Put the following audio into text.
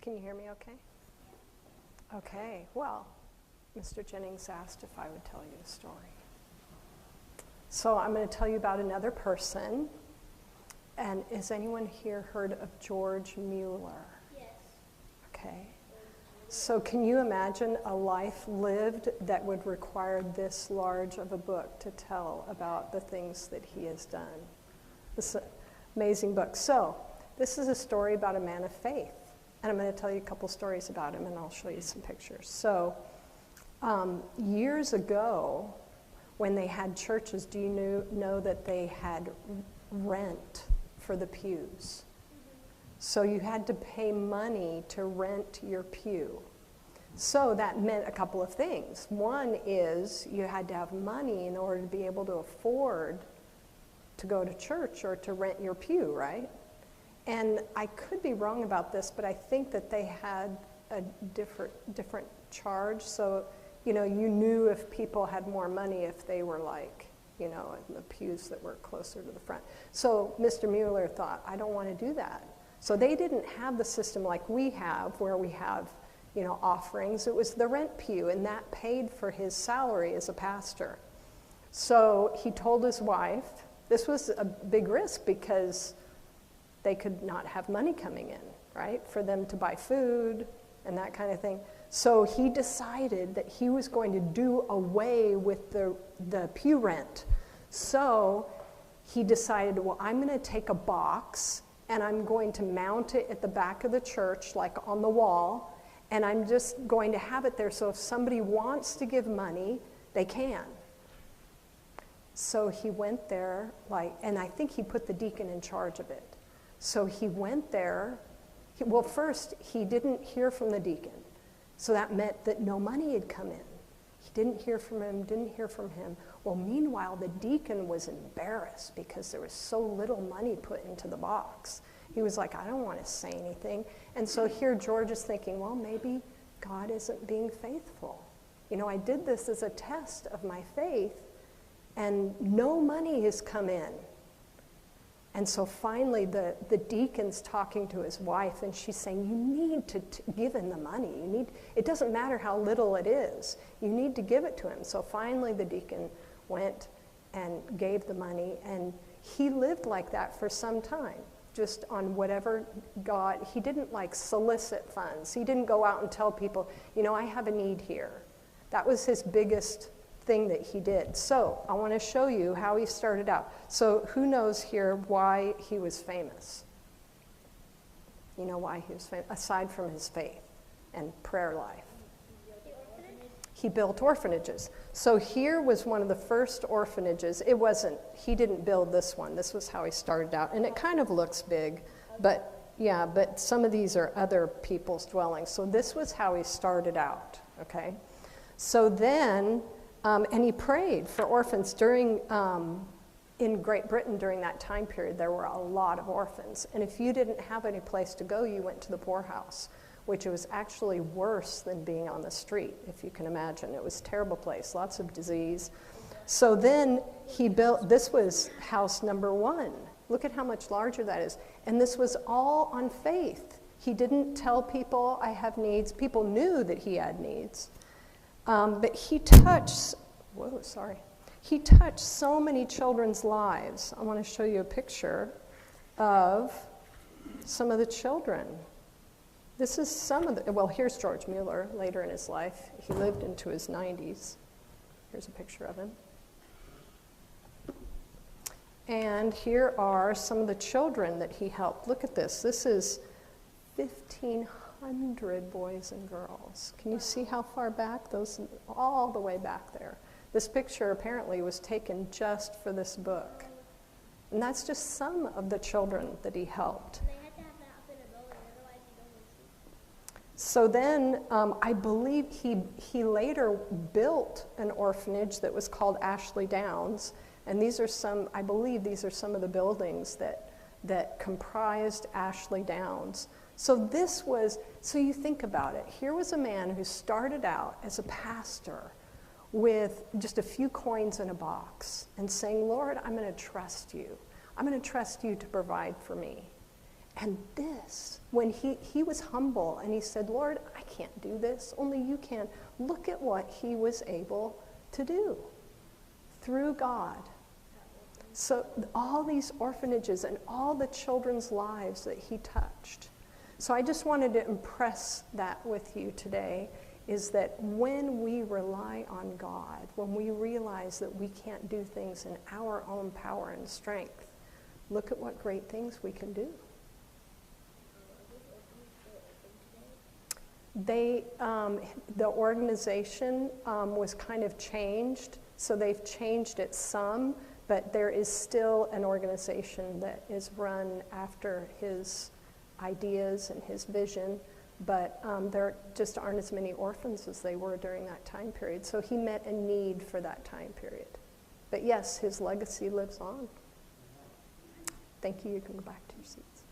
Can you hear me okay? Okay, well, Mr. Jennings asked if I would tell you a story. So I'm going to tell you about another person. And has anyone here heard of George Muller? Yes. Okay. So can you imagine a life lived that would require this large of a book to tell about the things that he has done? This amazing book. So this is a story about a man of faith. And I'm going to tell you a couple stories about him, and I'll show you some pictures. So years ago, when they had churches, do you know that they had rent for the pews? So you had to pay money to rent your pew. So that meant a couple of things. One is you had to have money in order to be able to afford to go to church or to rent your pew, right? And I could be wrong about this, but I think that they had a different charge. So, you knew if people had more money if they were like, in the pews that were closer to the front. So Mr. Muller thought, I don't want to do that. So they didn't have the system like we have, where we have, offerings. It was the rent pew, and that paid for his salary as a pastor. So he told his wife, this was a big risk because they could not have money coming in, right, for them to buy food and that kind of thing. So he decided that he was going to do away with the pew rent. So he decided, well, I'm going to take a box and I'm going to mount it at the back of the church, like on the wall, and I'm just going to have it there so if somebody wants to give money, they can. So he went there, and I think he put the deacon in charge of it. So he went there. First, he didn't hear from the deacon. So that meant that no money had come in. He didn't hear from him. Well, meanwhile, the deacon was embarrassed because there was so little money put into the box. He was like, I don't want to say anything. And so here George is thinking, well, maybe God isn't being faithful. I did this as a test of my faith, and no money has come in. And so finally the deacon's talking to his wife, and she's saying, you need to give him the money. It doesn't matter how little it is. You need to give it to him. So finally the deacon went and gave the money, and he lived like that for some time, just on whatever God. He didn't solicit funds. He didn't go out and tell people, I have a need here. That was his biggest thing that he did. So I want to show you how he started out. So who knows here why he was famous? You know why he was famous, aside from his faith and prayer life? He built orphanages. So here was one of the first orphanages. He didn't build this one. This was how he started out. And it kind of looks big, but some of these are other people's dwellings. So this was how he started out, okay? So then, and he prayed for orphans in Great Britain during that time period. There were a lot of orphans. And if you didn't have any place to go, you went to the poorhouse, which was actually worse than being on the street, if you can imagine. It was a terrible place, lots of disease. So then he built, this was house number 1. Look at how much larger that is. And this was all on faith. He didn't tell people, I have needs. People knew that he had needs. But he touched so many children's lives. I want to show you a picture of some of the children. This is here's George Muller later in his life. He lived into his 90s. Here's a picture of him. And here are some of the children that he helped. Look at this. This is 1,500 boys and girls. Can you see how far back? Those, all the way back there. This picture apparently was taken just for this book. And that's just some of the children that he helped. So then I believe he later built an orphanage that was called Ashley Downs. And these are some of the buildings that comprised Ashley Downs. So you think about it. Here was a man who started out as a pastor with just a few coins in a box and saying, Lord, I'm going to trust you. I'm going to trust you to provide for me. And this, when he was humble and he said, Lord, I can't do this, only you can. Look at what he was able to do through God. So all these orphanages and all the children's lives that he touched. So I just wanted to impress that with you today, is that when we rely on God, when we realize that we can't do things in our own power and strength, look at what great things we can do. The organization was kind of changed, so they've changed it some, but there is still an organization that is run after his ideas and his vision, but there just aren't as many orphans as they were during that time period. So he met a need for that time period. But yes, his legacy lives on. Thank you. You can go back to your seats.